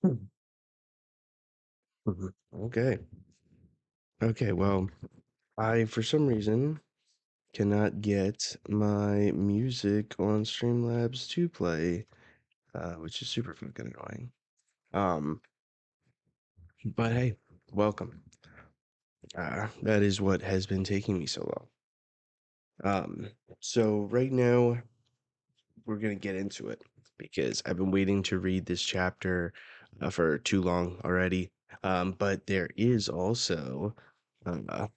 Mhm. Okay. Okay. Well, I, for some reason, cannot get my music on Streamlabs to play, which is super fucking annoying. Um, but hey, welcome. That is what has been taking me so long. So right now we're gonna get into it because I've been waiting to read this chapter for too long already. But there is also, uh,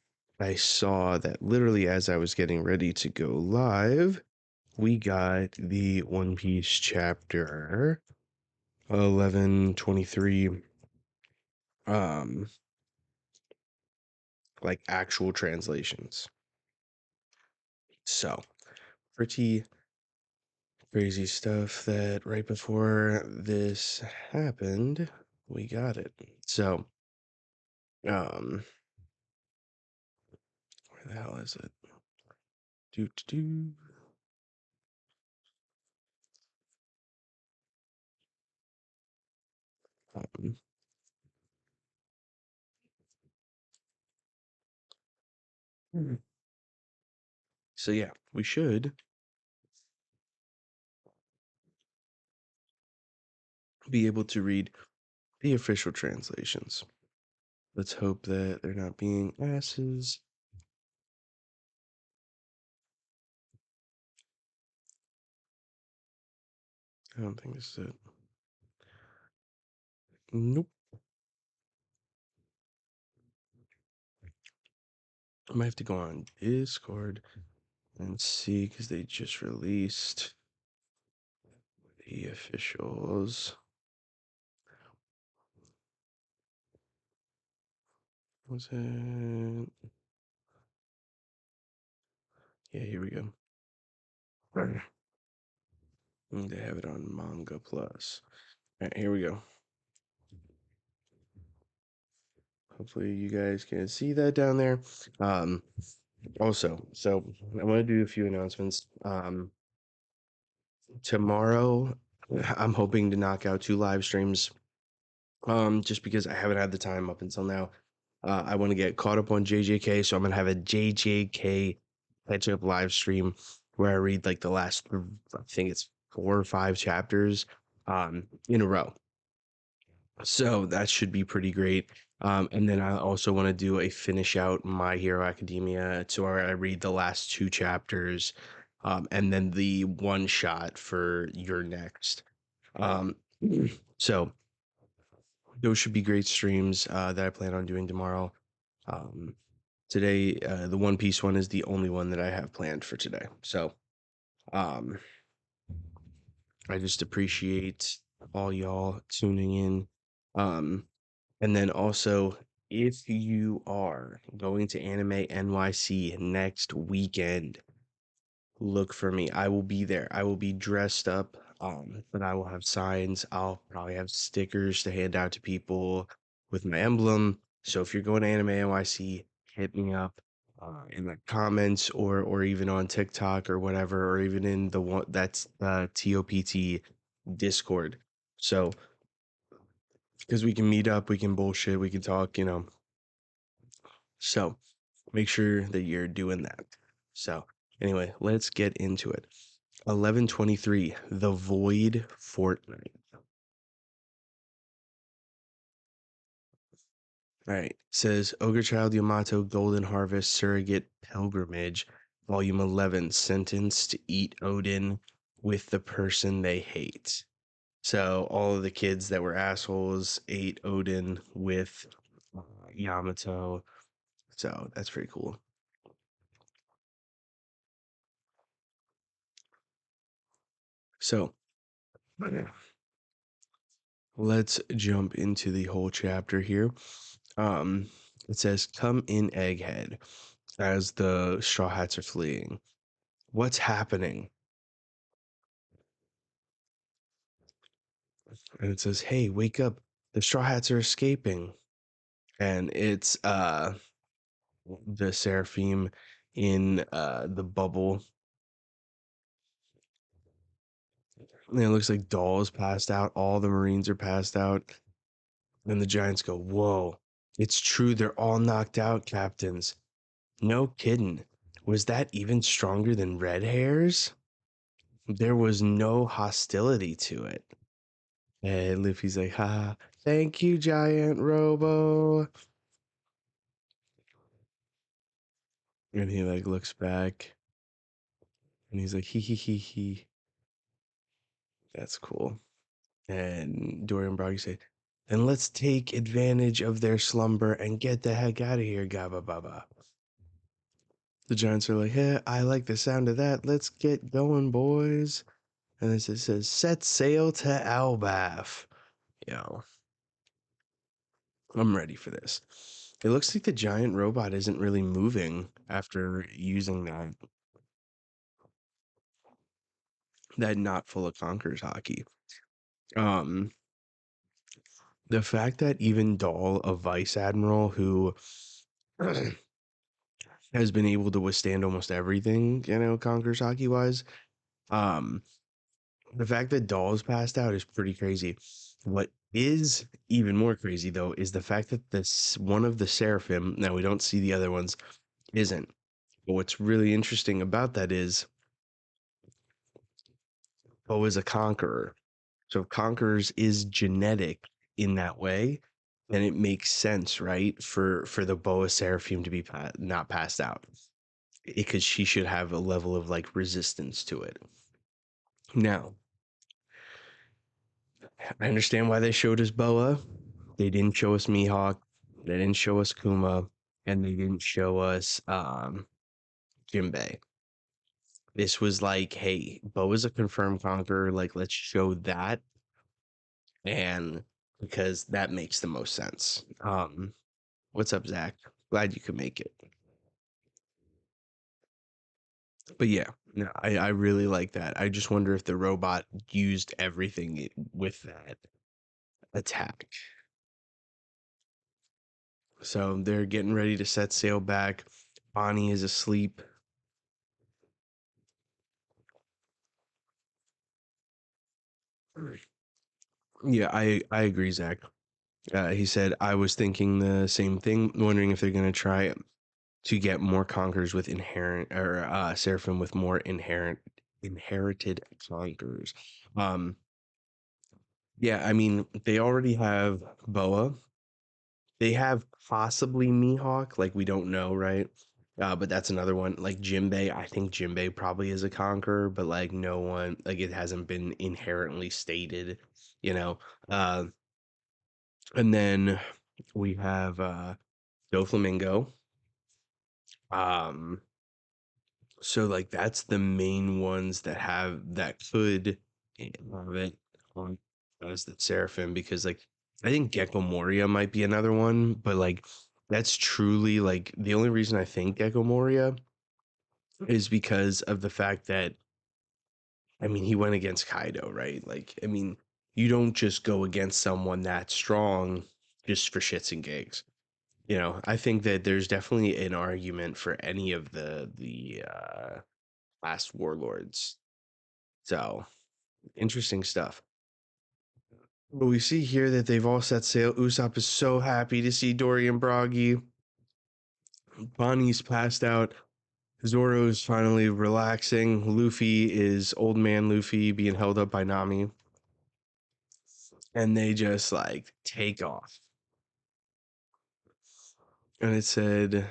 I saw that literally as I was getting ready to go live, we got the One Piece chapter 1123, um, like actual translations. So pretty crazy stuff that right before this happened, we got it. So, um, where the hell is it? Do do do. Um, Hmm. So yeah, we should be able to read the official translations. Let's hope that they're not being asses. I don't think this is it. Nope. I might have to go on Discord and see because they just released the officials. Was it? Yeah, here we go. They have it on Manga Plus. All right, here we go. Hopefully you guys can see that down there. Um, Also, so I want to do a few announcements. Tomorrow, I'm hoping to knock out 2 live streams. Just because I haven't had the time up until now. I want to get caught up on JJK, so I'm gonna have a JJK catch up live stream where I read like the last, I think it's 4 or 5 chapters, in a row. So that should be pretty great. And then I also want to do a finish out My Hero Academia to where I read the last 2 chapters, and then the one shot for your next. Um, so those should be great streams that I plan on doing tomorrow. Um, Today, the One Piece one is the only one that I have planned for today. So um, I just appreciate all y'all tuning in. Um, And then also, if you are going to Anime NYC next weekend, look for me. I will be there. I will be dressed up, but I will have signs. I'll probably have stickers to hand out to people with my emblem. So if you're going to Anime NYC, hit me up in the comments or even on TikTok or whatever, or even in the one that's TOPT Discord. So because we can meet up, we can bullshit, we can talk. So make sure that you're doing that. So anyway, let's get into it. 1123, The Void Fortnite. All right. Says Ogre Child Yamato Golden Harvest Surrogate Pilgrimage, Volume 11, sentenced to eat Odin with the person they hate. So all of the kids that were assholes ate Odin with Yamato. So that's pretty cool. So let's jump into the whole chapter here. Um, it says, "Come in, Egghead," as the Straw Hats are fleeing. What's happening? And it says, "Hey, wake up! The Straw Hats are escaping." And it's the Seraphim in the bubble. And it looks like Doll's passed out. All the Marines are passed out. And the Giants go, whoa, it's true. They're all knocked out, captains. No kidding. Was that even stronger than red hairs? There was no hostility to it. And Luffy's like, ha, thank you, Giant Robo. And he like looks back and he's like, hee hee hee hee. That's cool. And Dorian Broggy said, then let's take advantage of their slumber and get the heck out of here, Gabba Baba. The Giants are like, hey, I like the sound of that. Let's get going, boys. And then it says, set sail to Albath. Yo, I'm ready for this. It looks like the giant robot isn't really moving after using that not full of conkers hockey. Um, the fact that even Dahl, a vice admiral who has been able to withstand almost everything, conkers hockey wise, um, the fact that Dahl's passed out is pretty crazy. What is even more crazy though is the fact that this one of the Seraphim, now we don't see the other ones, isn't. But what's really interesting about that is Poe is a conqueror. So if conquerors is genetic in that way, then it makes sense, right? For the Boa Seraphim to be not passed out, because she should have a level of like resistance to it. Now, I understand why they showed us Boa. They didn't show us Mihawk. They didn't show us Kuma, and they didn't show us Jinbei. This was like, hey, Boa's a confirmed conqueror. Like, let's show that, and because that makes the most sense. What's up, Zach? Glad you could make it. But yeah, no, I really like that. I just wonder if the robot used everything with that attack. So they're getting ready to set sail back. Bonnie is asleep. Yeah, I agree, Zach. He said, I was thinking the same thing, wondering if they're going to try to get more conquerors with inherent, or Seraphim with more inherited conquerors. Um, yeah, I mean, they already have Boa. They have possibly Mihawk, like we don't know, right? But that's another one. Like Jinbei, I think Jinbei probably is a conqueror, but like no one, like it hasn't been inherently stated, you know. Uh, and then we have Doflamingo. Um, so like that's the main ones that could have it on as the Seraphim, because like I think Gecko Moria might be another one, but like that's truly like the only reason I think Gecko Moria is because of the fact that I mean he went against Kaido, right? Like I mean you don't just go against someone that strong just for shits and gigs. I think that there's definitely an argument for any of the last warlords. So interesting stuff. But we see here that they've all set sail. Usopp is so happy to see Dory and Broggy. Bonnie's passed out. Zoro's finally relaxing. Luffy is old man Luffy being held up by Nami. And they just like take off. And it said,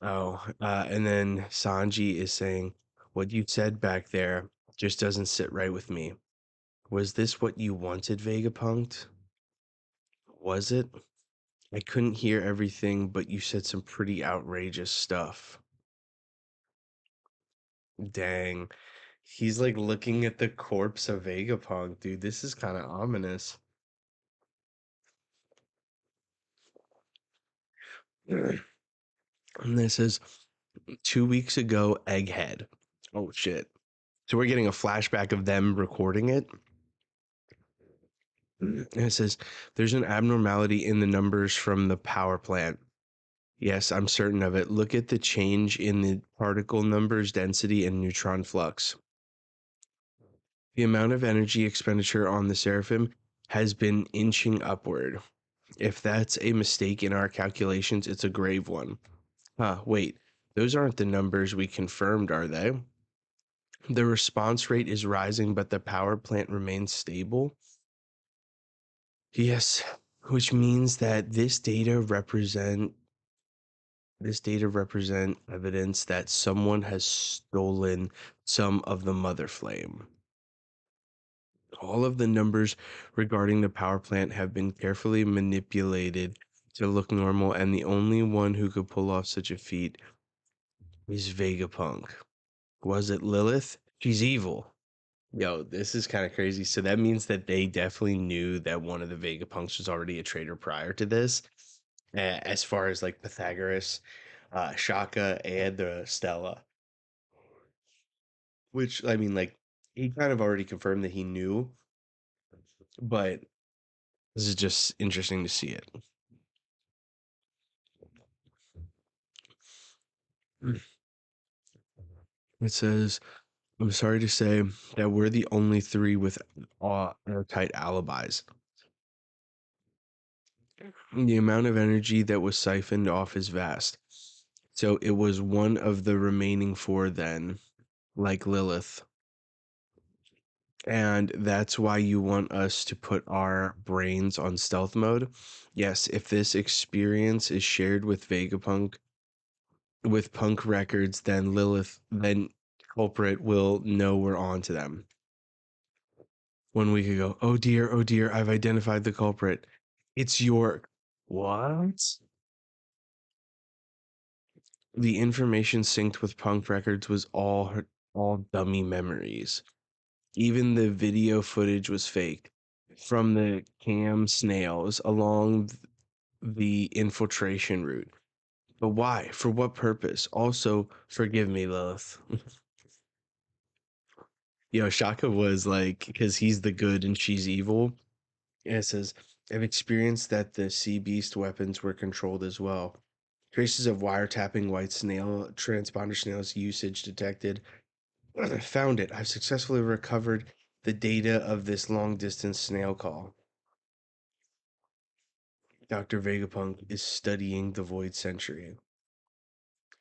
and then Sanji is saying, what you said back there just doesn't sit right with me. Was this what you wanted, Vegapunk? Was it? I couldn't hear everything, but you said some pretty outrageous stuff. Dang. He's like looking at the corpse of Vegapunk, dude. This is kind of ominous. And this is 2 weeks ago, Egghead. Oh, shit. So we're getting a flashback of them recording it. And it says, there's an abnormality in the numbers from the power plant. Yes, I'm certain of it. Look at the change in the particle numbers, density, and neutron flux. The amount of energy expenditure on the Seraphim has been inching upward. If that's a mistake in our calculations, it's a grave one. Wait, those aren't the numbers we confirmed, are they? The response rate is rising, but the power plant remains stable. Yes, which means that this data represent evidence that someone has stolen some of the mother flame. All of the numbers regarding the power plant have been carefully manipulated to look normal, and the only one who could pull off such a feat is Vegapunk. Was it Lilith? She's evil. Yo, this is kind of crazy. So that means that they definitely knew that one of the Vegapunks was already a traitor prior to this. As far as like Pythagoras, Shaka, and Stella. Which, I mean, like, he kind of already confirmed that he knew, but this is just interesting to see it. It says, I'm sorry to say that we're the only three with airtight alibis. The amount of energy that was siphoned off is vast. So it was one of the remaining four then, like Lilith. And that's why you want us to put our brains on stealth mode. Yes, if this experience is shared with Vegapunk, with Punk Records, then culprit will know we're on to them. 1 week ago, oh dear, I've identified the culprit. It's York. What? The information synced with Punk Records was all dummy memories. Even the video footage was fake from the cam snails along the infiltration route. But why? For what purpose? Also, forgive me, Lilith. Shaka was like, because he's the good and she's evil. And it says, I've experienced that the sea beast weapons were controlled as well. Traces of wiretapping white snail transponder snails usage detected. Found it. I've successfully recovered the data of this long distance snail call. Dr. Vegapunk is studying the Void Century.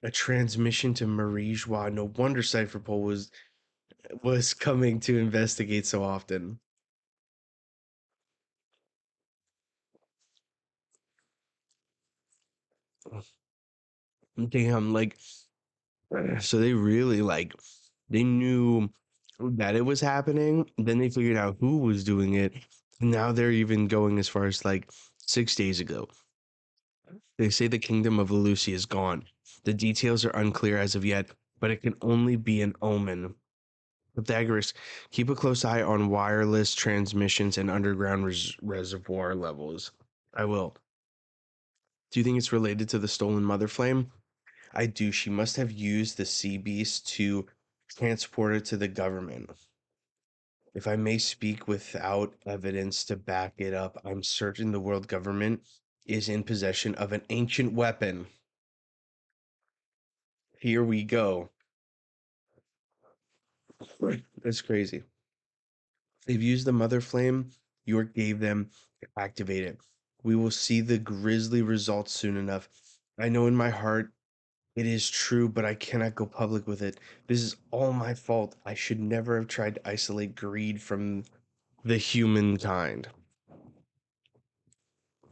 A transmission to Marie-Joie. No wonder Cypherpole was coming to investigate so often. Damn, like, so they really like they knew that it was happening. Then they figured out who was doing it. And now they're even going as far as like 6 days ago. They say the kingdom of Lucy is gone. The details are unclear as of yet, but it can only be an omen. Pythagoras, keep a close eye on wireless transmissions and underground reservoir levels. I will. Do you think it's related to the stolen mother flame? I do. She must have used the sea beast to transport it to the government. If I may speak without evidence to back it up, I'm certain the world government is in possession of an ancient weapon. Here we go. That's crazy. They've used the mother flame York gave them to activate it. We will see the grisly results soon enough. I know in my heart it is true, but I cannot go public with it. This is all my fault. I should never have tried to isolate greed from the humankind.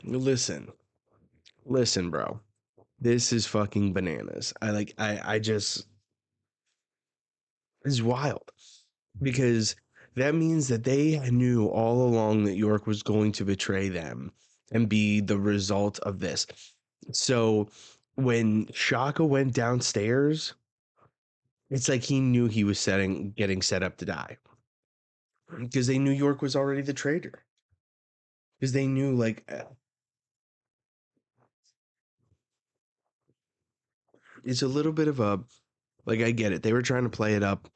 Listen, listen, bro. This is fucking bananas. I just, it's wild because that means that they knew all along that York was going to betray them and be the result of this. So when Shaka went downstairs, it's like he knew he was getting set up to die because they knew York was already the traitor. Because they knew, like, it's a little bit of a, like, I get it. They were trying to play it up,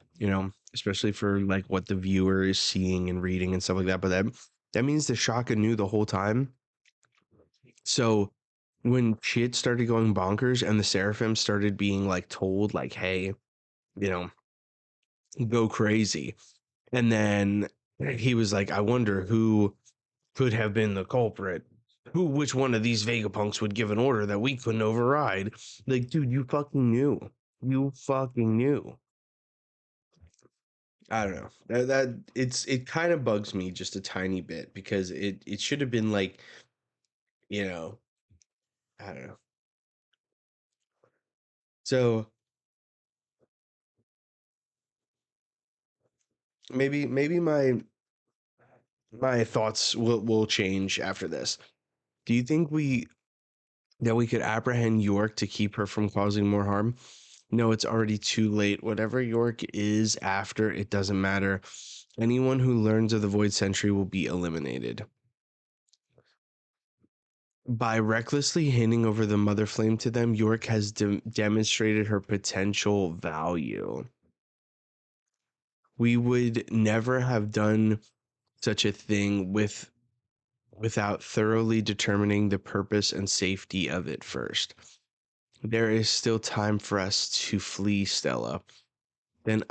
especially for like what the viewer is seeing and reading and stuff like that. But that means that Shaka knew the whole time. So when shit started going bonkers and the Seraphim started being like told, like, hey, you know, go crazy. And then he was like, I wonder who could have been the culprit. Which one of these Vegapunks would give an order that we couldn't override? Like, dude, you fucking knew. You fucking knew. I don't know. It kind of bugs me just a tiny bit because it should have been like, you know, I don't know. So maybe my thoughts will change after this. Do you think we could apprehend York to keep her from causing more harm? No, it's already too late. Whatever York is after, it doesn't matter. Anyone who learns of the Void Sentry will be eliminated. By recklessly handing over the Mother Flame to them, York has demonstrated her potential value. We would never have done such a thing without thoroughly determining the purpose and safety of it first. There is still time for us to flee, Stella. Then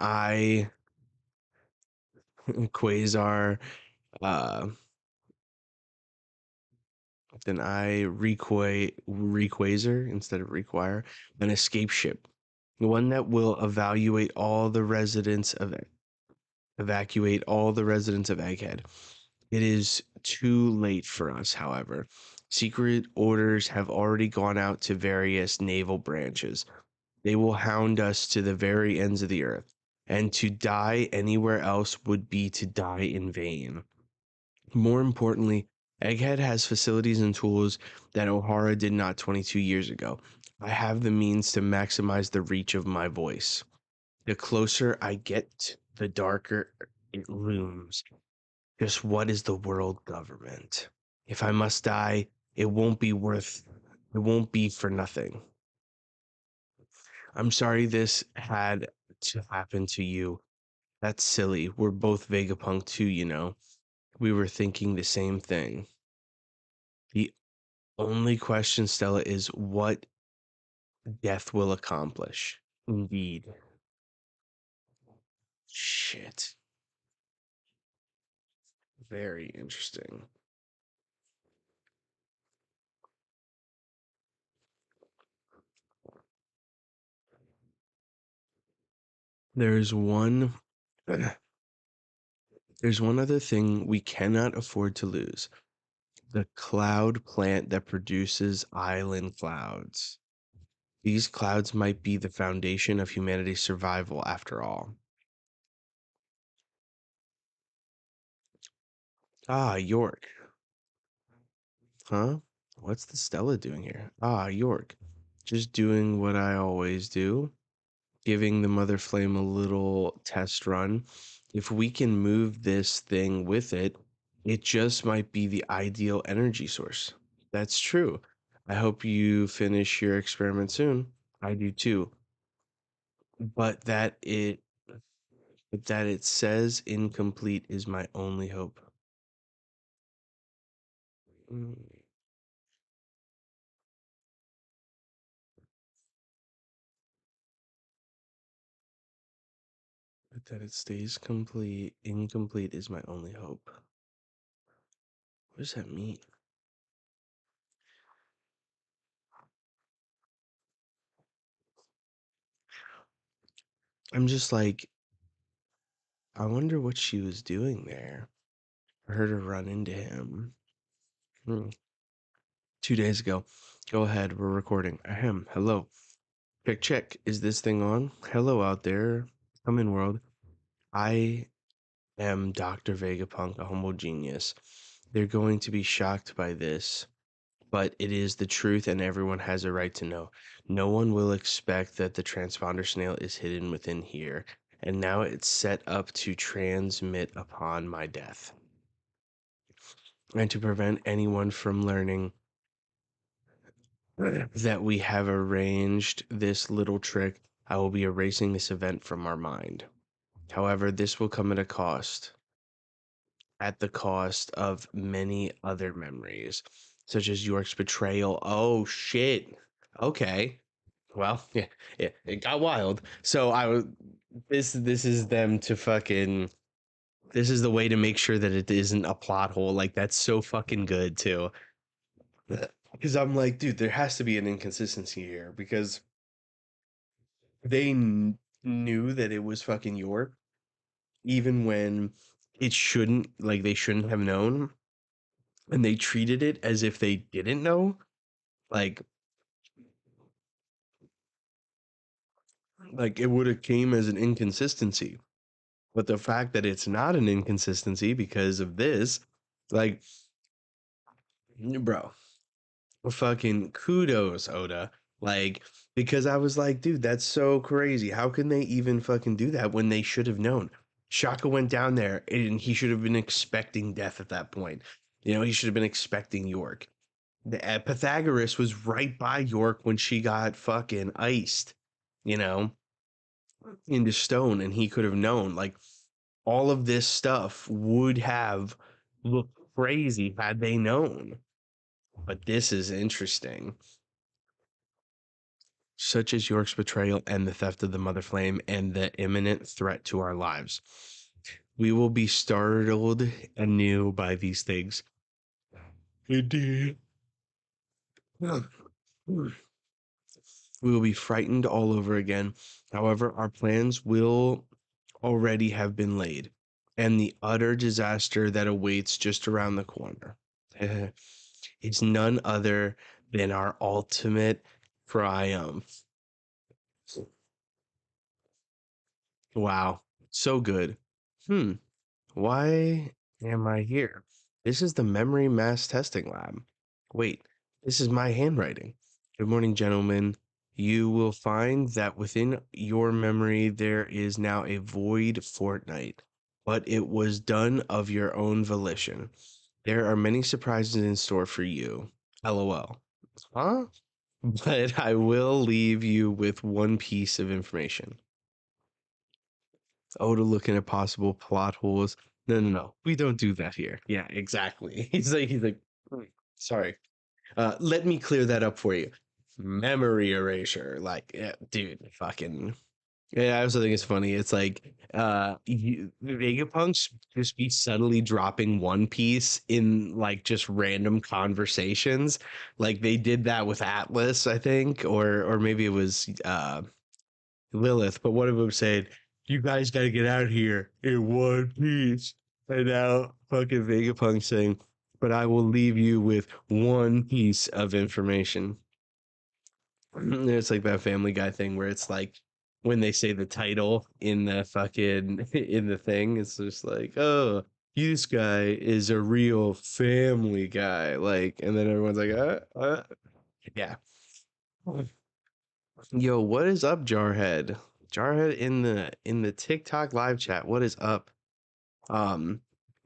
Quasar, uh, then I requaser instead of require an escape ship, one that will evacuate all the residents of Egghead. It is too late for us, however. Secret orders have already gone out to various naval branches. They will hound us to the very ends of the earth, and to die anywhere else would be to die in vain. More importantly, Egghead has facilities and tools that O'Hara did not 22 years ago. I have the means to maximize the reach of my voice. The closer I get, the darker it looms. Just what is the world government? If I must die, it won't be for nothing. I'm sorry this had to happen to you. That's silly. We're both Vegapunk too, you know. We were thinking the same thing. The only question, Stella, is what death will accomplish. Indeed. Shit. Very interesting. There's one there's one other thing we cannot afford to lose. The cloud plant that produces island clouds. These clouds might be the foundation of humanity's survival after all. Ah, York. Huh? What's the Stella doing here? Ah, York. Just doing what I always do, giving the Mother Flame a little test run. If we can move this thing with it, it just might be the ideal energy source. That's true. I hope you finish your experiment soon. I do too. But that it says incomplete is my only hope. Mm, But that it stays incomplete is my only hope. What does that mean? I'm just like, I wonder what she was doing there for her to run into him. Hmm. 2 days ago. Go ahead, we're recording. Ahem, hello. Check, check. Is this thing on? Hello out there. Come in, world. I am Dr. Vegapunk, a humble genius. They're going to be shocked by this, but it is the truth and everyone has a right to know. No one will expect that the transponder snail is hidden within here, and now it's set up to transmit upon my death. And to prevent anyone from learning that we have arranged this little trick, I will be erasing this event from our mind. However, this will come at the cost of many other memories, such as York's betrayal. Oh shit. Okay. Well, yeah, yeah, it got wild. So I was this is them to fucking This is the way to make sure that it isn't a plot hole. Like that's so fucking good too. Because I'm like, dude, there has to be an inconsistency here because they knew that it was fucking York, even when it shouldn't. Like they shouldn't have known, and they treated it as if they didn't know. Like, like it would have came as an inconsistency. But the fact that it's not an inconsistency because of this, like, bro, fucking kudos, Oda. Like, because I was like, dude, that's so crazy. How can they even fucking do that when they should have known? Shaka went down there and he should have been expecting death at that point. You know, he should have been expecting York. Pythagoras was right by York when she got fucking iced, you know, into stone, and he could have known. Like, all of this stuff would have looked crazy had they known. But this is interesting. Such as York's betrayal and the theft of the Mother Flame and the imminent threat to our lives. We will be startled anew by these things. Indeed. We will be frightened all over again. However, our plans will already have been laid, and the utter disaster that awaits just around the corner is none other than our ultimate triumph. Wow, so good. Hmm. Why am I here? This is the memory mass testing lab. Wait, this is my handwriting. Good morning, gentlemen. You will find that within your memory there is now a void fortnight, but it was done of your own volition. There are many surprises in store for you. LOL. Huh? But I will leave you with one piece of information. Oda looking at possible plot holes. No, no, no. We don't do that here. Yeah, exactly. He's like, "Hmm, sorry. Let me clear that up for you. Memory erasure. Like, yeah, dude, fucking. Yeah, I also think it's funny. It's like Vegapunk's just be subtly dropping One Piece in like just random conversations. Like they did that with Atlas, I think, or maybe it was Lilith, but one of them said, "You guys got to get out of here in one piece." And now fucking Vegapunk saying, "But I will leave you with one piece of information." It's like that Family Guy thing where it's like when they say the title in the fucking in the thing, it's just like, "Oh, this guy is a real Family Guy," like, and then everyone's like, yeah." Yo, what is up, Jarhead? Jarhead in the TikTok live chat. What is up? Um,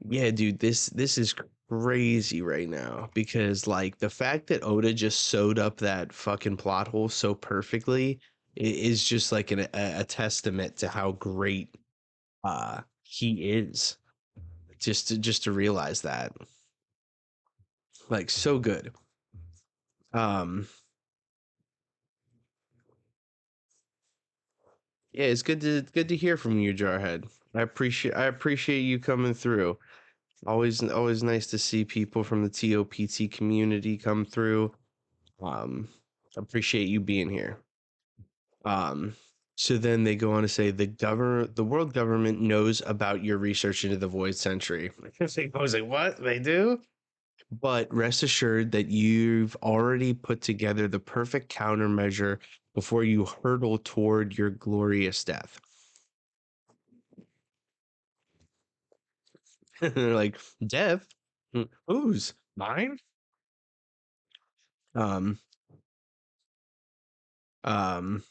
yeah, dude, this is crazy right now because like the fact that Oda just sewed up that fucking plot hole so perfectly is just like a testament to how great he is. Just to realize that. Like so good. Um, yeah, it's good to hear from you, Jarhead. I appreciate you coming through. Always nice to see people from the TOPT community come through. Um, appreciate you being here. Um, so then they go on to say the world government knows about your research into the Void Century. I was like, what? They do? But rest assured that you've already put together the perfect countermeasure before you hurtle toward your glorious death. They're like, death? Whose? Mine? Um, um,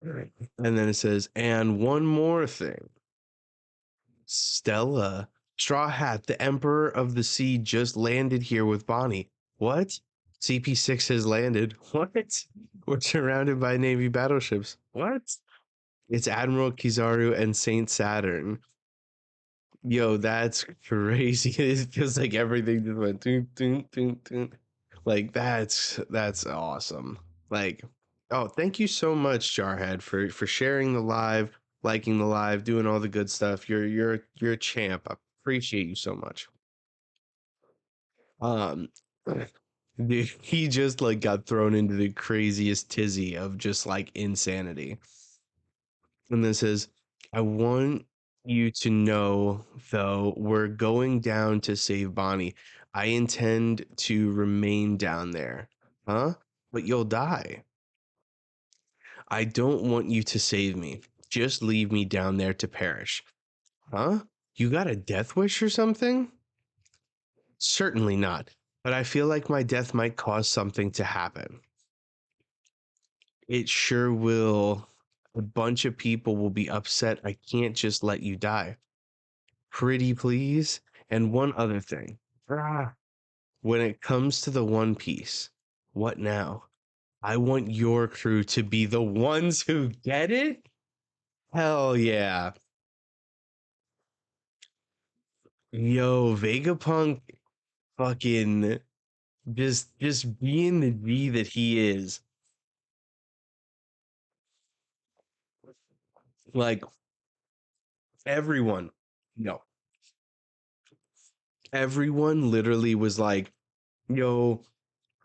and then it says, and one more thing. Stella, Straw Hat, the Emperor of the Sea, just landed here with Bonnie. What? CP6 has landed. What? We're surrounded by Navy battleships. What? It's Admiral Kizaru and Saint Saturn. Yo, that's crazy. It feels like everything just went doon, doon, doon, doon. Like that's awesome. Like, oh, thank you so much, Jarhead, for sharing the live. liking the live, doing all the good stuff. You're a champ. I appreciate you so much. Um, dude, he just like got thrown into the craziest tizzy of just like insanity. And then says, I want you to know, though, we're going down to save Bonnie. I intend to remain down there. Huh? But you'll die. I don't want you to save me. Just leave me down there to perish. Huh? You got a death wish or something? Certainly not. But I feel like my death might cause something to happen. It sure will. A bunch of people will be upset. I can't just let you die. Pretty please. And one other thing. Ah. When it comes to the One Piece, what now? I want your crew to be the ones who get it? Hell yeah. Yo, Vegapunk fucking just being the G that he is. Like everyone, no, everyone literally was like, yo,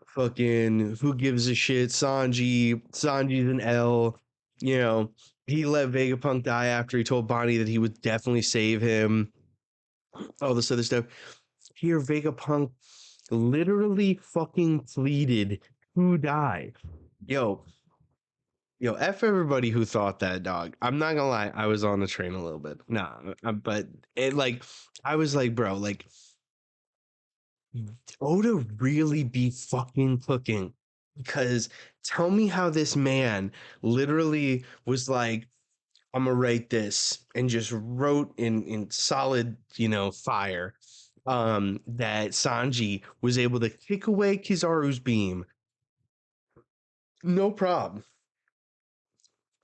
fucking who gives a shit? Sanji's an L. You know, he let Vegapunk die after he told Bonnie that he would definitely save him. All this other stuff. Here, Vegapunk literally fucking pleaded to die. Yo, yo, F everybody who thought that, dog. I'm not gonna lie, I was on the train a little bit. Nah, but it like I was like, bro, like Oda really be fucking cooking. Because tell me how this man literally was like, I'm gonna write this and just wrote in solid, fire. That Sanji was able to kick away Kizaru's beam, no problem.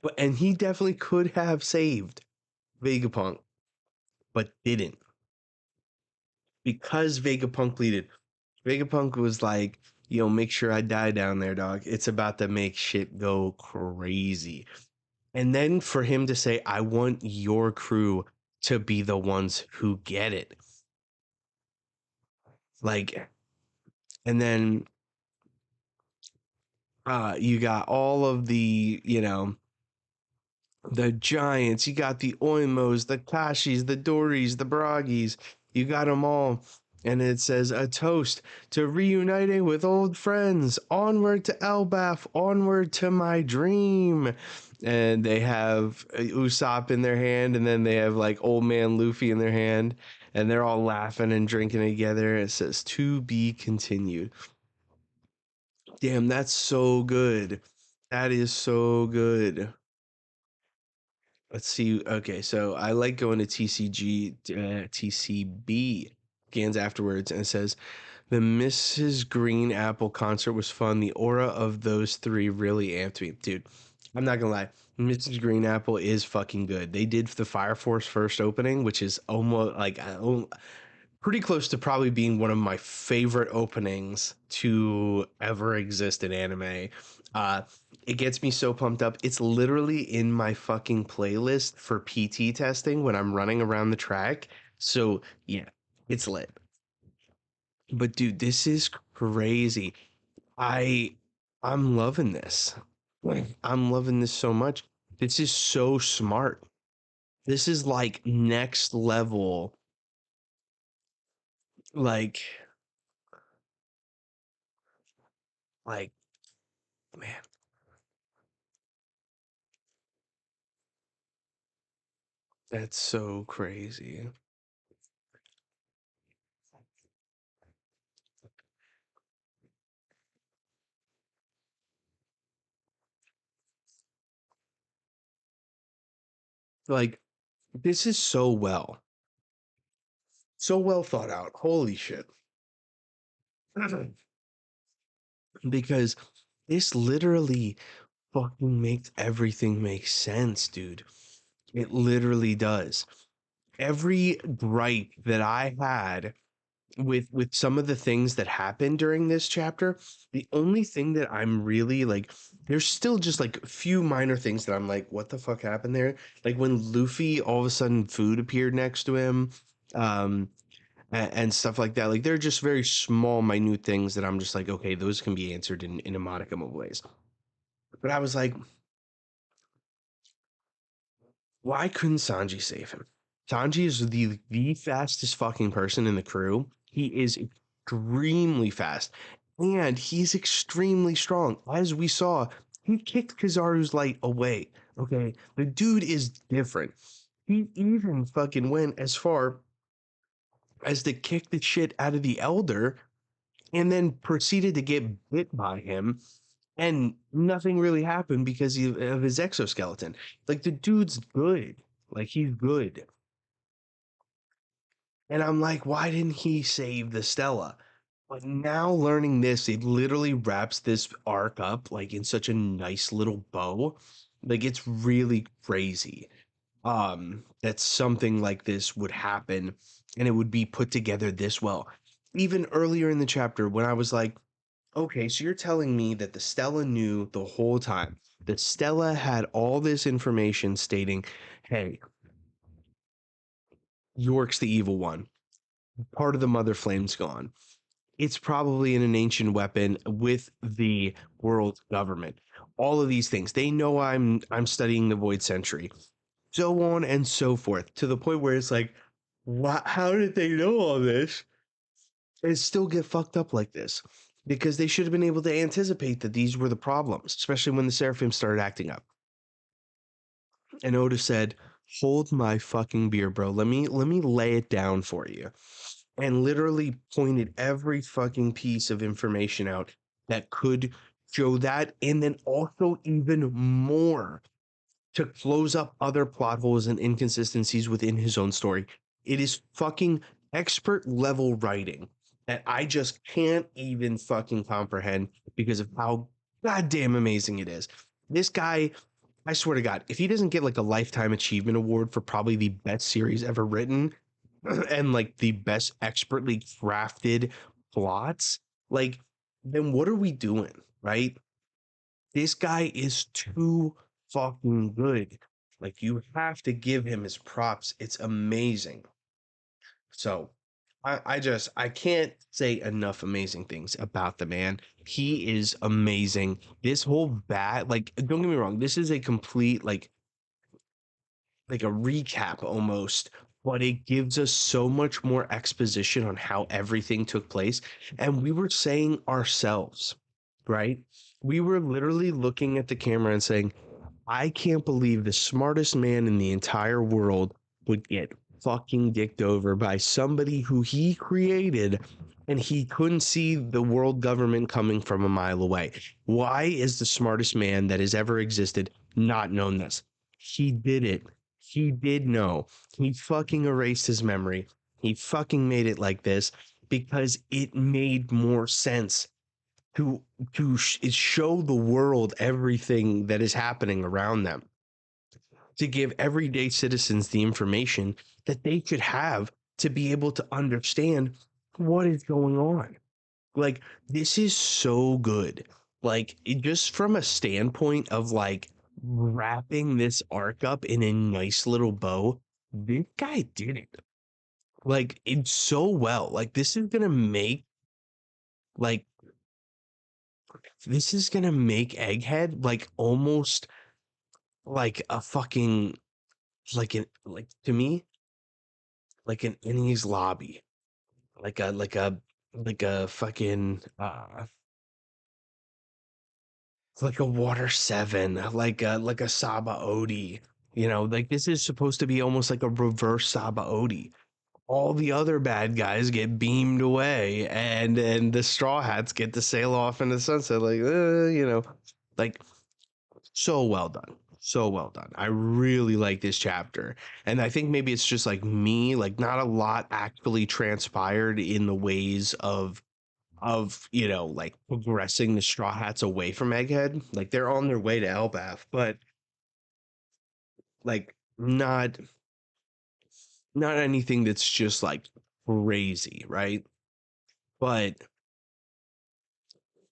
But and he definitely could have saved Vegapunk, but didn't because Vegapunk pleaded. Vegapunk was like, "Yo, make sure I die down there, dog. It's about to make shit go crazy." And then for him to say, "I want your crew to be the ones who get it," like, and then you got all of the giants. You got the Oimos, the Kashis, the Dories, the Bragis. You got them all. And it says a toast to reuniting with old friends. Onward to Elbaf. Onward to my dream. And they have Usopp in their hand, and then they have like old man Luffy in their hand, and they're all laughing and drinking together. It says to be continued. Damn, that's so good. That is so good. Let's see. Okay, so I like going to TCB scans afterwards, and it says the Mrs. Green Apple concert was fun. The aura of those three really amped me, dude. I'm not gonna lie, Mrs. Green Apple is fucking good. They did the Fire Force first opening, which is almost like pretty close to probably being one of my favorite openings to ever exist in anime. Uh, it gets me so pumped up. It's literally in my fucking playlist for PT testing when I'm running around the track. So yeah, it's lit. But dude, this is crazy. I I'm loving this. Like I'm loving this so much. This is so smart. This is like next level. Like like man, that's so crazy. Like this is so well thought out. Holy shit. Because this literally fucking makes everything make sense, dude. It literally does. Every gripe that I had with some of the things that happen during this chapter. The only thing that I'm really like, there's still just like a few minor things that I'm like, what the fuck happened there? Like when Luffy all of a sudden food appeared next to him, um, and stuff like that. Like they're just very small, minute things that I'm just like, okay, those can be answered in a modicum of ways. But I was like, why couldn't Sanji save him? Sanji is the fastest fucking person in the crew. He is extremely fast, and he's extremely strong. As we saw, he kicked Kizaru's light away. Okay, the dude is different. He even fucking went as far as to kick the shit out of the Elder, and then proceeded to get bit by him, and nothing really happened because of his exoskeleton. Like the dude's good. Like he's good. And I'm like, why didn't he save the Stella? But now learning this, it literally wraps this arc up like in such a nice little bow. Like it's really crazy. That something like this would happen and it would be put together this well. Even earlier in the chapter when I was like, okay, so you're telling me that the Stella knew the whole time. The Stella had all this information stating, hey, York's the evil one. Part of the Mother Flame's gone. It's probably in an ancient weapon with the world government. All of these things. They know I'm studying the Void Century. So on and so forth. To the point where it's like, how did they know all this? And still get fucked up like this. Because they should have been able to anticipate that these were the problems, especially when the Seraphim started acting up. And Oda said, hold my fucking beer, bro. Let me lay it down for you. And literally pointed every fucking piece of information out that could show that, and then also even more to close up other plot holes and inconsistencies within his own story. It is fucking expert level writing that I just can't even fucking comprehend because of how goddamn amazing it is. This guy, I swear to God, if he doesn't get like a lifetime achievement award for probably the best series ever written, and like the best expertly crafted plots, like, then what are we doing, right? This guy is too fucking good. Like, you have to give him his props. It's amazing. So, I can't say enough amazing things about the man. He is amazing. This whole like, don't get me wrong, this is a complete like a recap almost, but it gives us so much more exposition on how everything took place. And we were saying ourselves, right? We were literally looking at the camera and saying, I can't believe the smartest man in the entire world would get fucking dicked over by somebody who he created and he couldn't see the world government coming from a mile away. Why is the smartest man that has ever existed not known this? He did it. He did know. He fucking erased his memory. He fucking made it like this because it made more sense to show the world everything that is happening around them, to give everyday citizens the information that they could have to be able to understand what is going on. Like, this is so good. Like, just from a standpoint of like wrapping this arc up in a nice little bow, this guy did it. Like, it's so well. Like, like this is gonna make Egghead like almost like a fucking like to me like an Ennies lobby, like a fucking like a water seven, like a Saba Odi. Like this is supposed to be almost like a reverse Saba Odi. All the other bad guys get beamed away, and the Straw Hats get to sail off into the sunset. Like so well done. So well done. I really like this chapter. And I think maybe it's just like me, like not a lot actually transpired in the ways of like progressing the Straw Hats away from Egghead. Like they're on their way to Elbaf, but like not anything that's just like crazy, right? but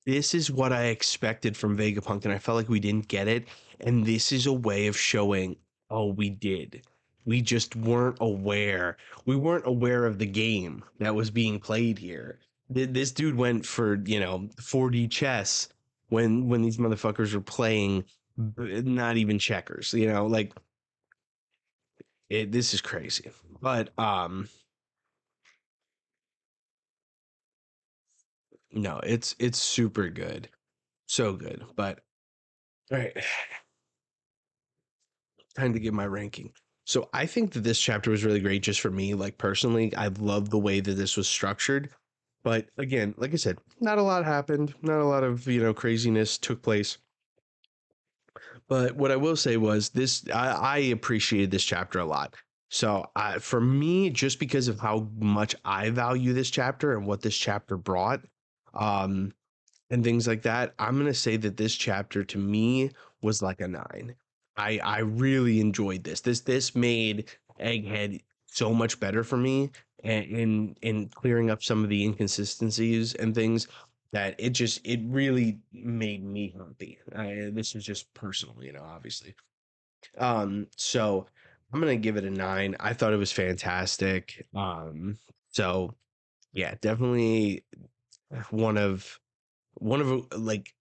this is what I expected from Vegapunk, and I felt like we didn't get it. And this is a way of showing, oh, we did. We just weren't aware. We weren't aware of the game that was being played here. This dude went for 4D chess when these motherfuckers were playing not even checkers. Like this is crazy. But no, it's super good, so good. But all right, time to give my ranking. So I think that this chapter was really great just for me, like personally. I love the way that this was structured. But again, like I said, not a lot happened. Not a lot of, craziness took place. But what I will say was this I appreciated this chapter a lot. So for me, just because of how much I value this chapter and what this chapter brought, um, and things like that, I'm gonna say that this chapter to me was like a 9. I really enjoyed this. This made Egghead so much better for me, and in clearing up some of the inconsistencies and things that it really made me happy. This is just personal, obviously. So I'm gonna give it a 9. I thought it was fantastic. So yeah, definitely one of like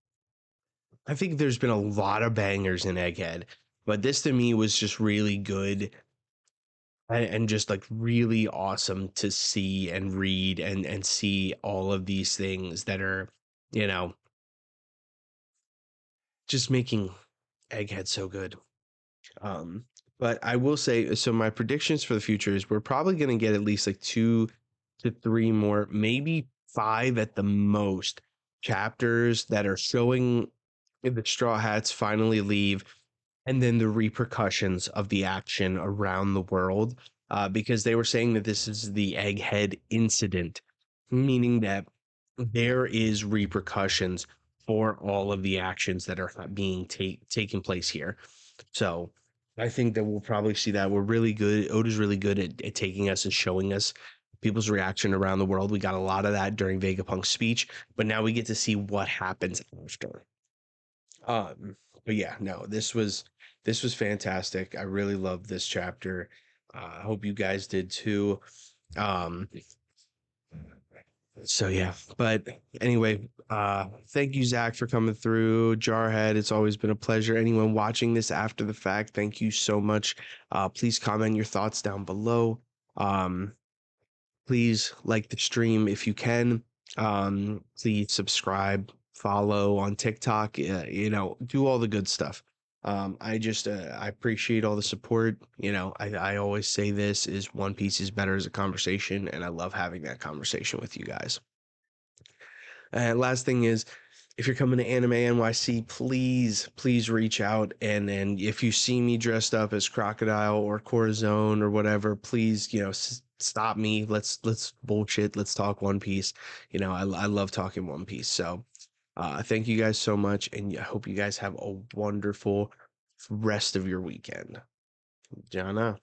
I think there's been a lot of bangers in Egghead, but this to me was just really good and just like really awesome to see and read and see all of these things that are, you know, just making Egghead so good. Um, but I will say, so my predictions for the future is we're probably going to get at least like 2 to 3 more, maybe 5 at the most chapters that are showing the Straw Hats finally leave, and then the repercussions of the action around the world. Because they were saying that this is the Egghead incident, meaning that there is repercussions for all of the actions that are being taking place here. So I think that we'll probably see that. We're really good. Oda's really good at taking us and showing us people's reaction around the world. We got a lot of that during Vegapunk's speech, but now we get to see what happens after. Um, but yeah, no, this was fantastic. I really loved this chapter. I hope you guys did too. Um, so yeah, but anyway, thank you, Zach, for coming through. Jarhead, it's always been a pleasure. Anyone watching this after the fact, thank you so much. Please comment your thoughts down below. Um, please like the stream if you can. Please subscribe, follow on TikTok, do all the good stuff. I appreciate all the support. I always say this is One Piece is better as a conversation, and I love having that conversation with you guys. And last thing is, if you're coming to Anime NYC, please reach out. And if you see me dressed up as Crocodile or Corazon or whatever, please, stop me. Let's bullshit. Let's talk One Piece. I love talking One Piece. So, thank you guys so much, and I hope you guys have a wonderful rest of your weekend. Jana.